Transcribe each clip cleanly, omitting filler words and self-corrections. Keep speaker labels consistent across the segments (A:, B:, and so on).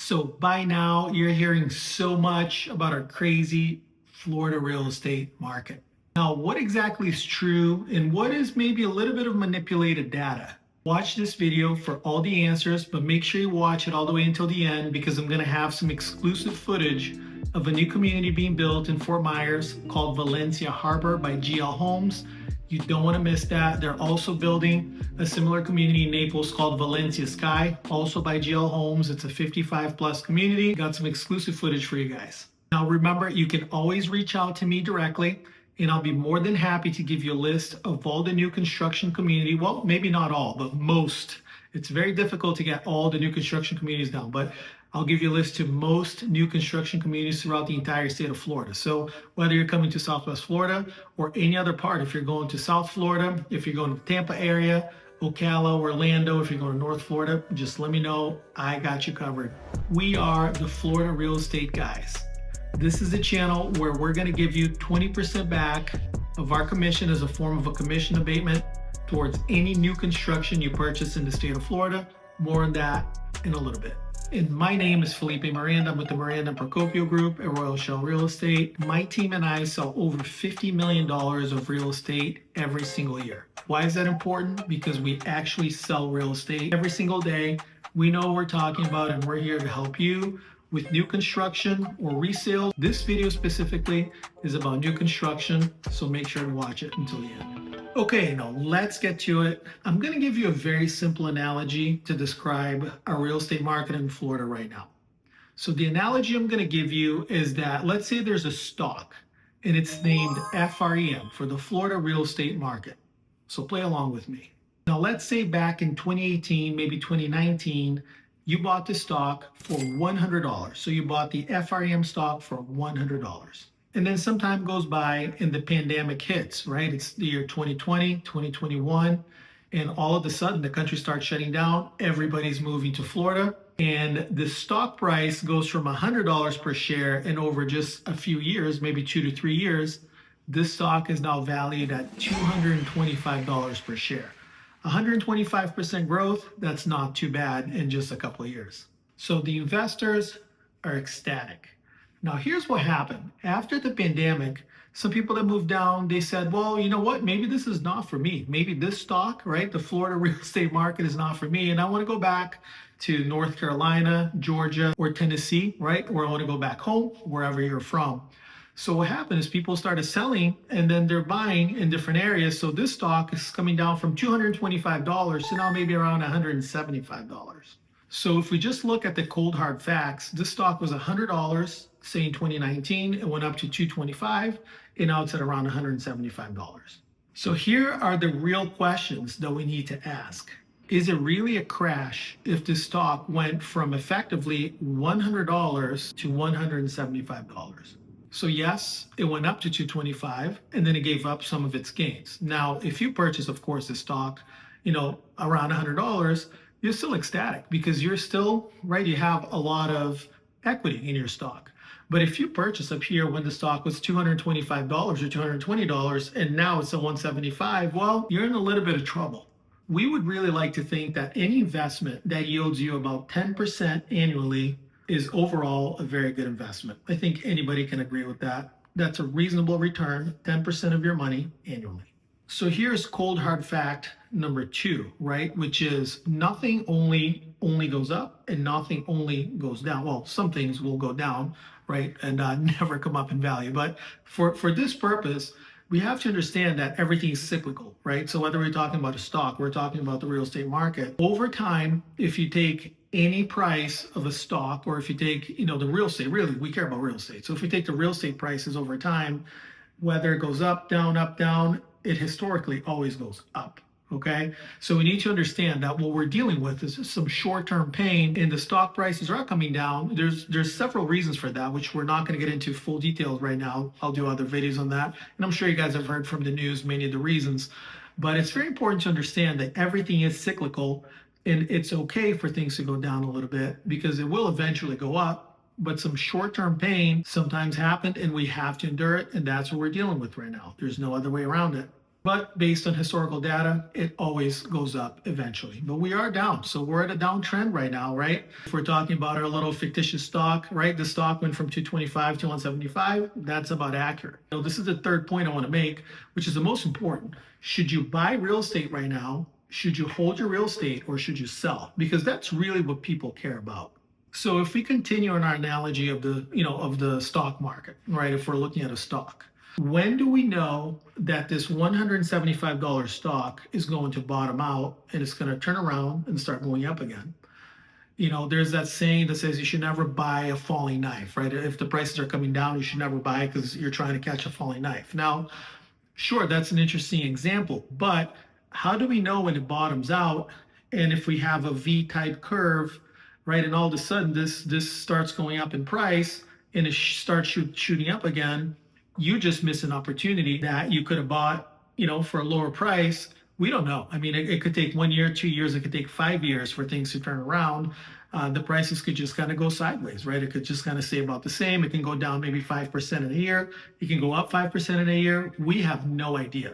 A: So by now, you're hearing so much about our crazy Florida real estate market. Now, what exactly is true and what is maybe a little bit of manipulated data? Watch this video for all the answers, but make sure you watch it all the way until the end because I'm going to have some exclusive footage of a new community being built in Fort Myers called Valencia Harbor by GL Homes. You don't want to miss that. They're also building a similar community in Naples called Valencia Sky, also by GL Homes. It's a 55 plus community. Got some exclusive footage for you guys. Now remember, you can always reach out to me directly and I'll be more than happy to give you a list of all the new construction community. Well, maybe not all, but most. It's very difficult to get all the new construction communities down, but I'll give you a list to most new construction communities throughout the entire state of Florida. So whether you're coming to Southwest Florida or any other part, if you're going to South Florida, if you're going to the Tampa area, Ocala, Orlando, if you're going to North Florida, just let me know. I got you covered. We are the Florida Real Estate Guys. This is a channel where we're going to give you 20% back of our commission as a form of a commission abatement towards any new construction you purchase in the state of Florida. More on that in a little bit. And my name is Felipe Miranda. I'm with the Miranda and Procopio Group at Royal Shell Real Estate. My team and I sell over $50 million of real estate every single year. Why is that important? Because we actually sell real estate every single day. We know what we're talking about and we're here to help you with new construction or resale. This video specifically is about new construction, so make sure to watch it until the end. Okay, now let's get to it. I'm going to give you a very simple analogy to describe our real estate market in Florida right now. So the analogy I'm going to give you is that let's say there's a stock and it's named FREM for the Florida real estate market. So play along with me. Now let's say back in 2018, maybe 2019, you bought the stock for $100. So you bought the FREM stock for $100. And then some time goes by and the pandemic hits, right? It's the year 2020, 2021, and all of a sudden the country starts shutting down. Everybody's moving to Florida and the stock price goes from $100 per share, and over just a few years, maybe 2 to 3 years, this stock is now valued at $225 per share. 125% growth, that's not too bad in just a couple of years. So the investors are ecstatic. Now here's what happened. After the pandemic, some people that moved down, they said, well, you know what, maybe this is not for me. Maybe this stock, right, the Florida real estate market is not for me. And I want to go back to North Carolina, Georgia, or Tennessee, right? Or I want to go back home, wherever you're from. So what happened is people started selling and then they're buying in different areas. So this stock is coming down from $225 to now maybe around $175. So if we just look at the cold hard facts, this stock was $100, say in 2019, it went up to $225, and now it's at around $175. So here are the real questions that we need to ask. Is it really a crash if the stock went from effectively $100 to $175? So yes, it went up to $225 and then it gave up some of its gains. Now, if you purchase, of course, the stock, around $100, you're still ecstatic because you're still, right, you have a lot of equity in your stock. But if you purchase up here when the stock was $225 or $220 and now it's at $175, well, you're in a little bit of trouble. We would really like to think that any investment that yields you about 10% annually is overall a very good investment. I think anybody can agree with that. That's a reasonable return, 10% of your money annually. So here's cold hard fact number 2, right? Which is nothing only goes up and nothing only goes down. Well, some things will go down, right? And never come up in value. But for this purpose, we have to understand that everything is cyclical, right? So whether we're talking about a stock, we're talking about the real estate market. Over time, if you take any price of a stock, or if you take, the real estate, really, we care about real estate. So if we take the real estate prices over time, whether it goes up, down, it historically always goes up. Okay, so we need to understand that what we're dealing with is some short-term pain, and the stock prices are coming down. There's several reasons for that, which we're not going to get into full details right now. I'll do other videos on that, and I'm sure you guys have heard from the news many of the reasons. But it's very important to understand that everything is cyclical, and it's okay for things to go down a little bit because it will eventually go up. But some short-term pain sometimes happened, and we have to endure it, and that's what we're dealing with right now. There's no other way around it. But based on historical data, it always goes up eventually. But we are down. So we're at a downtrend right now, right? If we're talking about our little fictitious stock, right? The stock went from 225 to 175. That's about accurate. So this is the third point I want to make, which is the most important. Should you buy real estate right now? Should you hold your real estate, or should you sell? Because that's really what people care about. So if we continue on our analogy of the stock market, right? If we're looking at a stock, when do we know that this $175 stock is going to bottom out and it's going to turn around and start going up again? There's that saying that says you should never buy a falling knife, right? If the prices are coming down, you should never buy it because you're trying to catch a falling knife. Now, sure, that's an interesting example, but how do we know when it bottoms out? And if we have a V-type curve, right, and all of a sudden this starts going up in price and it starts shooting up again, you just miss an opportunity that you could have bought, for a lower price. We don't know. I mean, it could take 1 year, 2 years, it could take 5 years for things to turn around. The prices could just kind of go sideways, right? It could just kind of stay about the same. It can go down maybe 5% in a year. It can go up 5% in a year. We have no idea.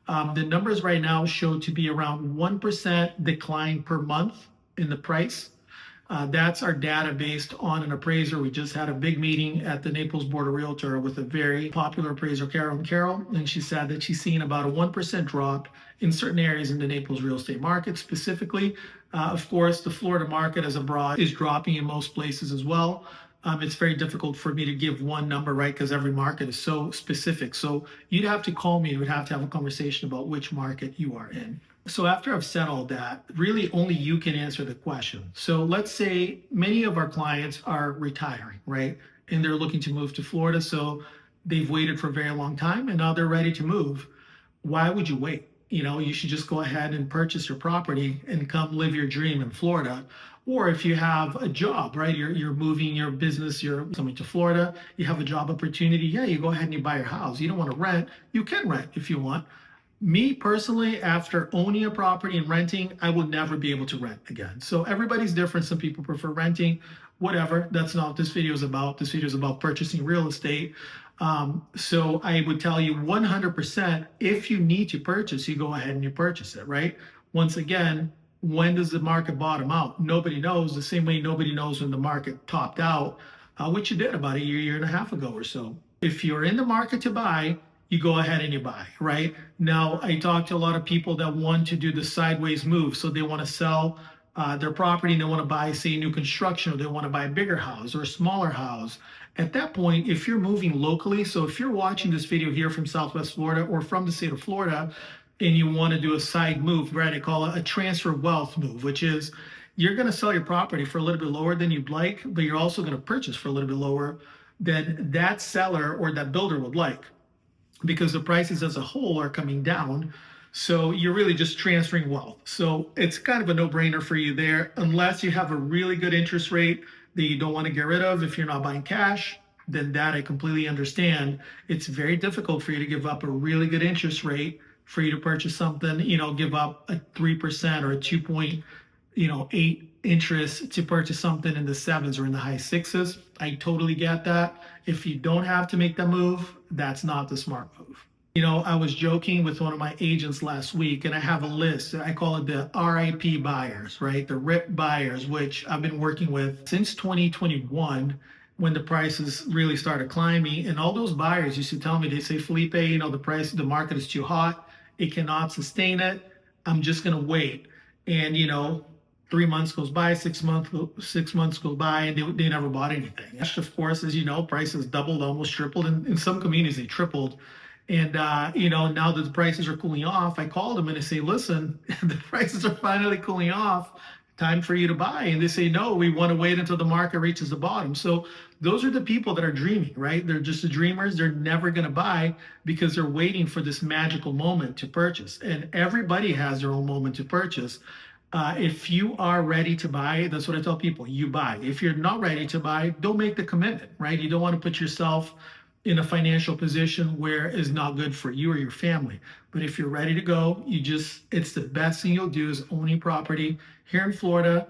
A: The numbers right now show to be around 1% decline per month in the price. That's our data based on an appraiser. We just had a big meeting at the Naples Board of Realtor with a very popular appraiser, Carol, and she said that she's seen about a 1% drop in certain areas in the Naples real estate market specifically. Of course, the Florida market as abroad is dropping in most places as well. It's very difficult for me to give one number, right? Because every market is so specific. So you'd have to call me. We'd have to have a conversation about which market you are in. So after I've said all that, really only you can answer the question. So let's say many of our clients are retiring, right? And they're looking to move to Florida. So they've waited for a very long time and now they're ready to move. Why would you wait? You should just go ahead and purchase your property and come live your dream in Florida. Or if you have a job, right? You're moving your business, you're coming to Florida, you have a job opportunity. Yeah, you go ahead and you buy your house. You don't want to rent. You can rent if you want. Me personally, after owning a property and renting, I will never be able to rent again. So everybody's different. Some people prefer renting, whatever. That's not what this video is about. This video is about purchasing real estate. So I would tell you 100%, if you need to purchase, you go ahead and you purchase it, right? Once again, when does the market bottom out? Nobody knows, the same way nobody knows when the market topped out, which you did about a year and a half ago or so. If you're in the market to buy, you go ahead and you buy, right? Now, I talk to a lot of people that want to do the sideways move. So they want to sell their property and they want to buy, say, new construction, or they want to buy a bigger house or a smaller house. At that point, if you're moving locally, so if you're watching this video here from Southwest Florida or from the state of Florida, and you want to do a side move, right? I call it a transfer wealth move, which is you're going to sell your property for a little bit lower than you'd like, but you're also going to purchase for a little bit lower than that seller or that builder would like, because the prices as a whole are coming down. So you're really just transferring wealth. So it's kind of a no-brainer for you there, unless you have a really good interest rate that you don't want to get rid of. If you're not buying cash, then that I completely understand. It's very difficult for you to give up a really good interest rate for you to purchase something, give up a 3% or a 2.8 interest to purchase something in the 7s or in the high 6s. I totally get that. If you don't have to make that move, that's not the smart move. I was joking with one of my agents last week, and I have a list. I call it the RIP buyers, right? The RIP buyers, which I've been working with since 2021 when the prices really started climbing. And all those buyers used to tell me, they say, Felipe, the market is too hot. It cannot sustain it. I'm just going to wait. And, 3 months goes by, 6 months go by, and they never bought anything. Of course, as you know, prices doubled, almost tripled. And in some communities, they tripled. And, now that the prices are cooling off, I called them and I say, listen, the prices are finally cooling off. Time for you to buy. And they say, no, we want to wait until the market reaches the bottom. So those are the people that are dreaming, right? They're just the dreamers. They're never going to buy because they're waiting for this magical moment to purchase. And everybody has their own moment to purchase. If you are ready to buy, that's what I tell people, you buy. If you're not ready to buy, don't make the commitment, right? You don't want to put yourself in a financial position where it's not good for you or your family. But if you're ready to go, it's the best thing you'll do is owning property. Here in Florida,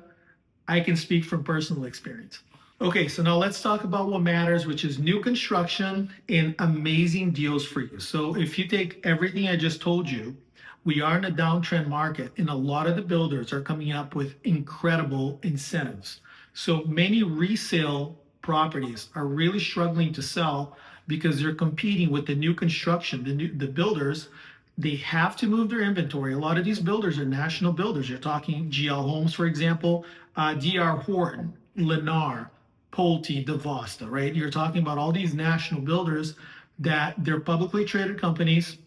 A: I can speak from personal experience. Okay, so now let's talk about what matters, which is new construction and amazing deals for you. So if you take everything I just told you, we are in a downtrend market, and a lot of the builders are coming up with incredible incentives. So many resale properties are really struggling to sell because they're competing with the new construction. The builders, they have to move their inventory. A lot of these builders are national builders. You're talking GL Homes, for example, DR Horton, Lennar, Pulte, DeVosta, right? You're talking about all these national builders that they're publicly traded companies.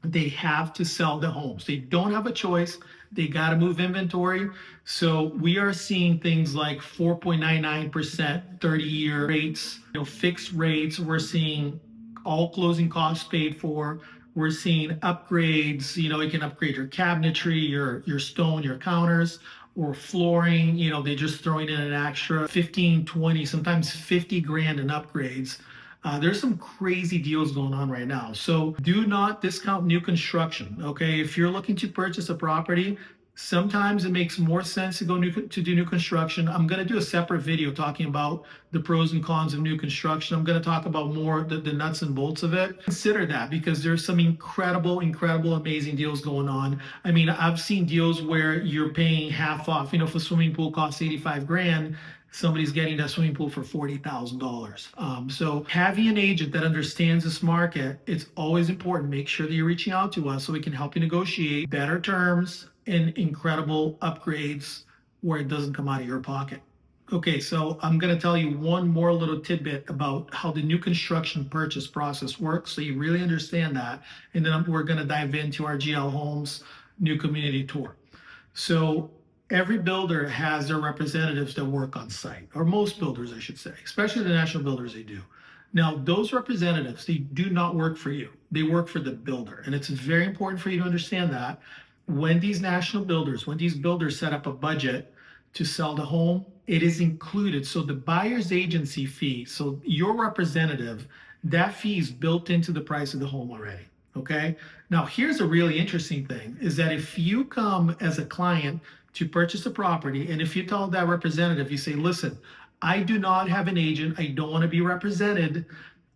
A: They have to sell the homes. They don't have a choice. They got to move inventory. So we are seeing things like 4.99% 30-year rates, fixed rates. We're seeing all closing costs paid for. We're seeing upgrades. You can upgrade your cabinetry, your stone, your counters, or flooring. They're just throwing in an extra 15, 20, sometimes 50 grand in upgrades. There's some crazy deals going on right now. So do not discount new construction. Okay, if you're looking to purchase a property, sometimes it makes more sense to do new construction. I'm going to do a separate video talking about the pros and cons of new construction. I'm going to talk about more the nuts and bolts of it. Consider that, because there's some incredible, amazing deals going on. I mean, I've seen deals where you're paying half off. If a swimming pool costs 85 grand, somebody's getting that swimming pool for $40,000. So having an agent that understands this market, it's always important. Make sure that you're reaching out to us so we can help you negotiate better terms and incredible upgrades where it doesn't come out of your pocket. Okay, so I'm going to tell you one more little tidbit about how the new construction purchase process works so you really understand that. And then we're going to dive into our GL Homes new community tour. So every builder has their representatives that work on site, or most builders, I should say, especially the national builders, they do. Now, those representatives, they do not work for you. They work for the builder. And it's very important for you to understand that when these builders set up a budget to sell the home, it is included. So the buyer's agency fee, so your representative, that fee is built into the price of the home already. Okay. Now, here's a really interesting thing is that if you come as a client to purchase a property, and if you tell that representative, you say, listen, I do not have an agent. I don't want to be represented.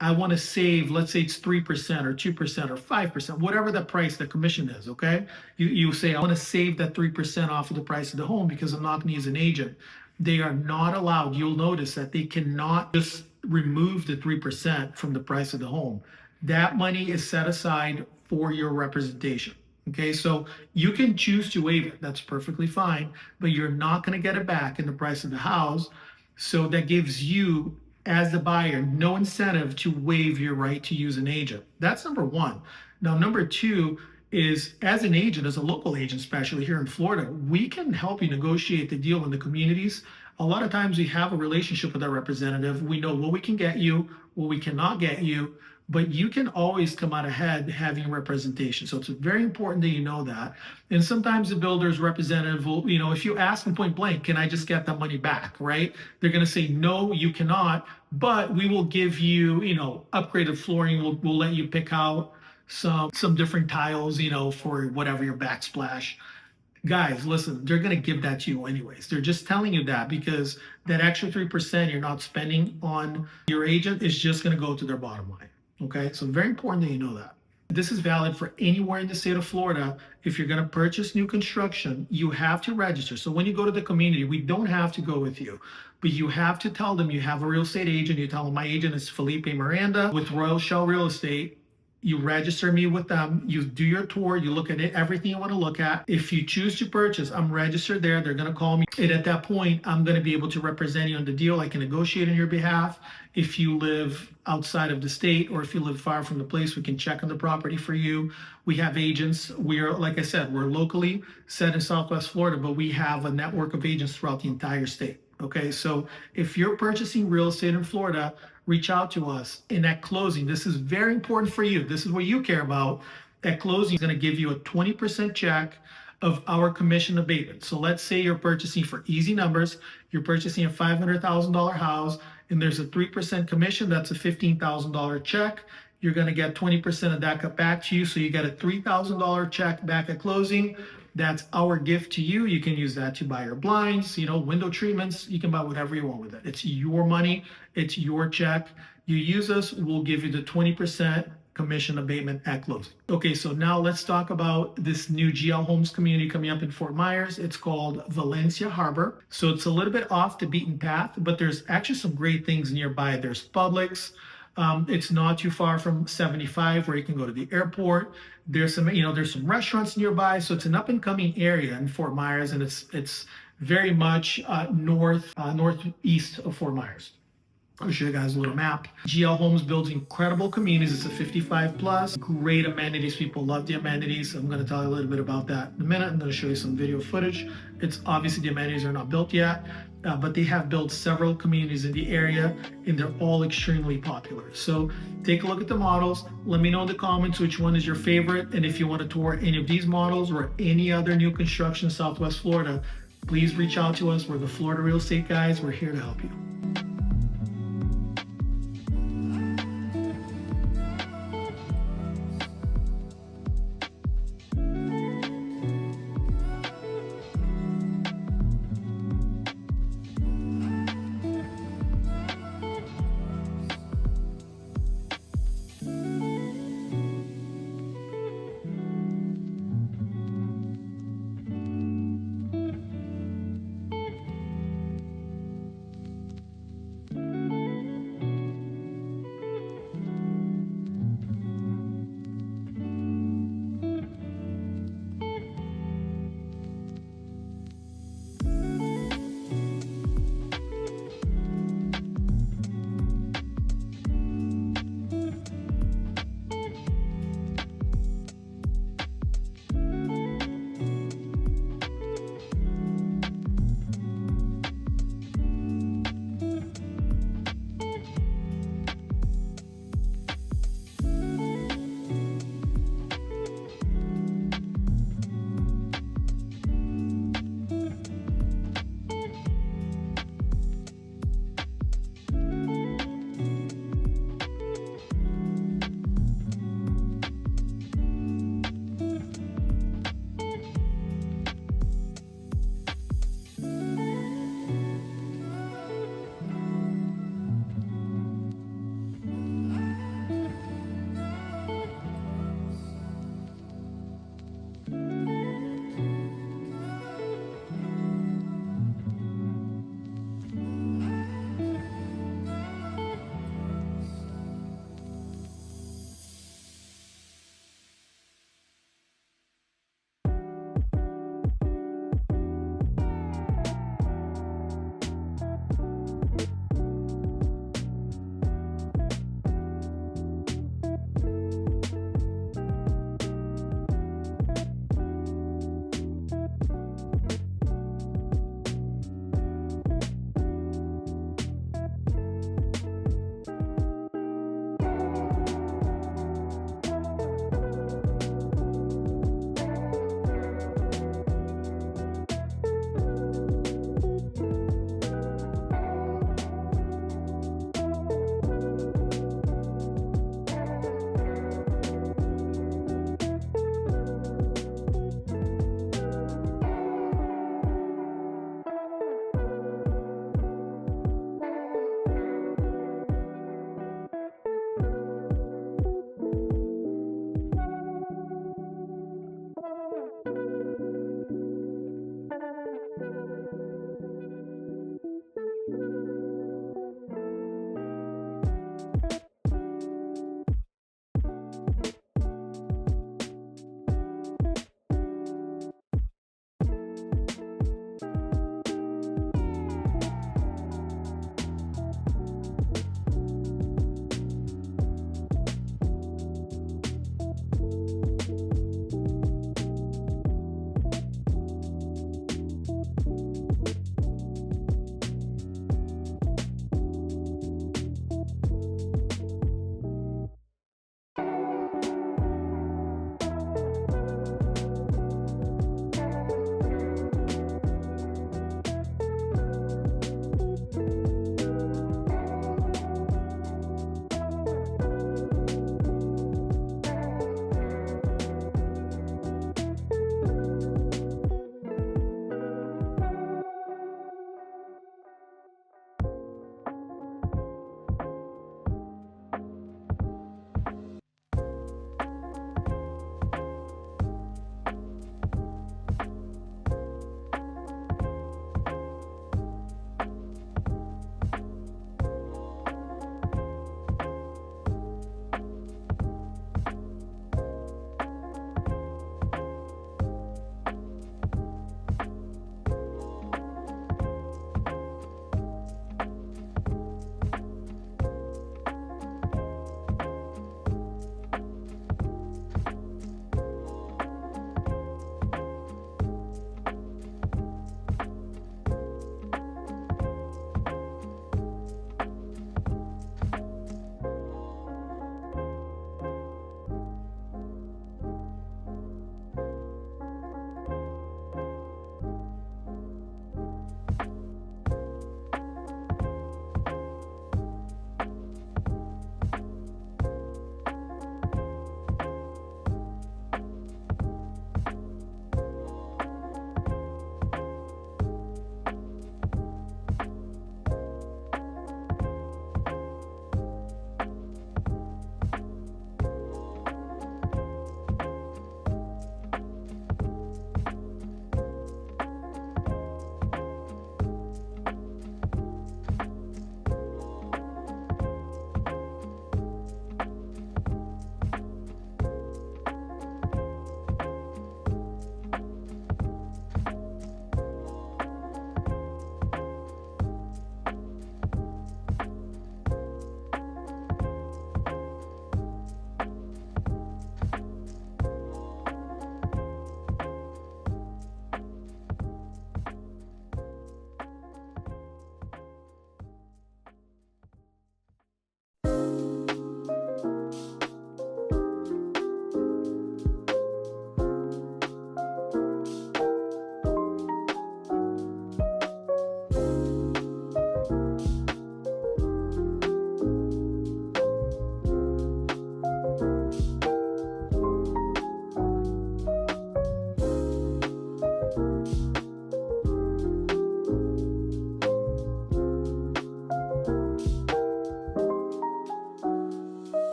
A: I want to save, let's say it's 3% or 2% or 5%, whatever the price, the commission is, okay? You say, I want to save that 3% off of the price of the home because I'm not going to use an agent. They are not allowed. You'll notice that they cannot just remove the 3% from the price of the home. That money is set aside for your representation. Okay, so you can choose to waive it. That's perfectly fine, but you're not going to get it back in the price of the house. So that gives you, as the buyer, no incentive to waive your right to use an agent. That's number one. Now, number two is, as an agent, as a local agent, especially here in Florida, we can help you negotiate the deal in the communities. A lot of times we have a relationship with our representative. We know what we can get you, what we cannot get you, but you can always come out ahead having representation. So it's very important that you know that. And sometimes the builder's representative will, if you ask them point blank, can I just get that money back, right? They're going to say, no, you cannot, but we will give you, upgraded flooring. We'll let you pick out some different tiles, for whatever your backsplash. Guys, listen, they're going to give that to you anyways. They're just telling you that because that extra 3% you're not spending on your agent is just going to go to their bottom line. Okay, so very important that you know that. This is valid for anywhere in the state of Florida. If you're going to purchase new construction, you have to register. So when you go to the community, we don't have to go with you, but you have to tell them you have a real estate agent. You tell them my agent is Felipe Miranda with Royal Shell Real Estate. You register me with them, you do your tour, you look at it, everything you want to look at. If you choose to purchase, I'm registered there. They're going to call me. And at that point, I'm going to be able to represent you on the deal. I can negotiate on your behalf. If you live outside of the state or if you live far from the place, we can check on the property for you. We have agents. We are, like I said, we're locally set in Southwest Florida, but we have a network of agents throughout the entire state. Okay, so if you're purchasing real estate in Florida, reach out to us. And at closing, this is very important for you. This is what you care about. At closing, is going to give you a 20% check of our commission abatement. So let's say you're purchasing, for easy numbers, you're purchasing a $500,000 house and there's a 3% commission. That's a $15,000 check. You're going to get 20% of that cut back to you. So you get a $3,000 check back at closing. That's our gift to you. You can use that to buy your blinds, window treatments. You can buy whatever you want with it. It's your money. It's your check. You use us, we'll give you the 20% commission abatement at closing. Okay, so now let's talk about this new GL Homes community coming up in Fort Myers. It's called Valencia Harbor. So it's a little bit off the beaten path, but there's actually some great things nearby. There's Publix. It's not too far from 75 where you can go to the airport. There's some restaurants nearby. So it's an up and coming area in Fort Myers, and it's very much northeast of Fort Myers. I'll show you guys a little map. GL Homes builds incredible communities. It's a 55 plus, great amenities. People love the amenities. I'm going to tell you a little bit about that in a minute. I'm going to show you some video footage. It's obviously the amenities are not built yet, but they have built several communities in the area and they're all extremely popular. So take a look at the models. Let me know in the comments which one is your favorite. And if you want to tour any of these models or any other new construction in Southwest Florida, please reach out to us. We're the Florida Real Estate Guys. We're here to help you.